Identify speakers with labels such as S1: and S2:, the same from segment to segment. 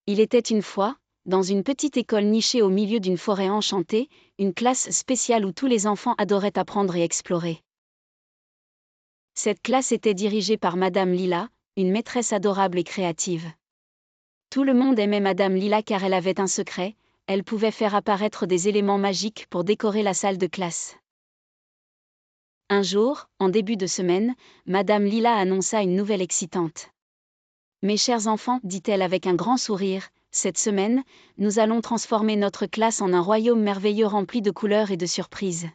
S1: Il était une fois, dans une petite école nichée au milieu d'une forêt enchantée, une classe spéciale où tous les enfants adoraient apprendre et explorer. Cette classe était dirigée par Madame Lila, une maîtresse adorable et créative. Tout le monde aimait Madame Lila car elle avait un secret, elle pouvait faire apparaître des éléments magiques pour décorer la salle de classe. Un jour, en début de semaine, Madame Lila annonça une nouvelle excitante. « Mes chers enfants, dit-elle avec un grand sourire, cette semaine, nous allons transformer notre classe en un royaume merveilleux rempli de couleurs et de surprises. »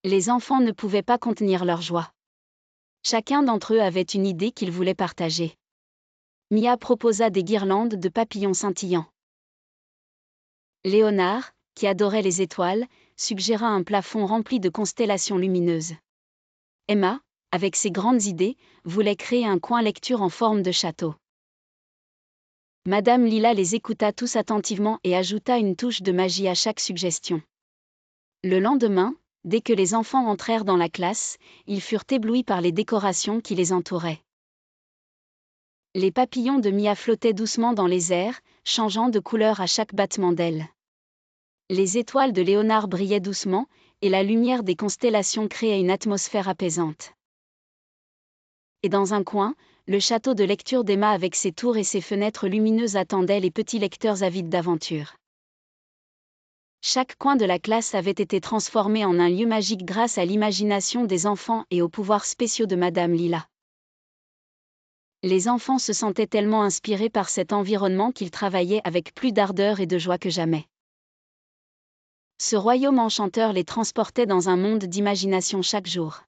S1: Les enfants ne pouvaient pas contenir leur joie. Chacun d'entre eux avait une idée qu'ils voulaient partager. Mia proposa des guirlandes de papillons scintillants. Léonard, qui adorait les étoiles, suggéra un plafond rempli de constellations lumineuses. Emma, avec ses grandes idées, voulait créer un coin lecture en forme de château. Madame Lila les écouta tous attentivement et ajouta une touche de magie à chaque suggestion. Le lendemain, dès que les enfants entrèrent dans la classe, ils furent éblouis par les décorations qui les entouraient. Les papillons de Mia flottaient doucement dans les airs, changeant de couleur à chaque battement d'ailes. Les étoiles de Léonard brillaient doucement, et la lumière des constellations créait une atmosphère apaisante. Et dans un coin, le château de lecture d'Emma avec ses tours et ses fenêtres lumineuses attendait les petits lecteurs avides d'aventure. Chaque coin de la classe avait été transformé en un lieu magique grâce à l'imagination des enfants et aux pouvoirs spéciaux de Madame Lila. Les enfants se sentaient tellement inspirés par cet environnement qu'ils travaillaient avec plus d'ardeur et de joie que jamais. Ce royaume enchanteur les transportait dans un monde d'imagination chaque jour.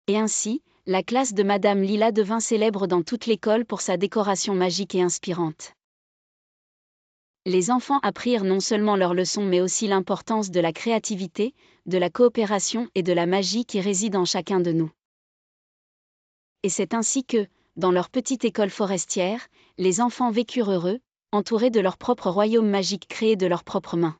S1: Et ainsi, la classe de Madame Lila devint célèbre dans toute l'école pour sa décoration magique et inspirante. Les enfants apprirent non seulement leurs leçons mais aussi l'importance de la créativité, de la coopération et de la magie qui réside en chacun de nous. Et c'est ainsi que, dans leur petite école forestière, les enfants vécurent heureux, entourés de leur propre royaume magique créé de leurs propres mains.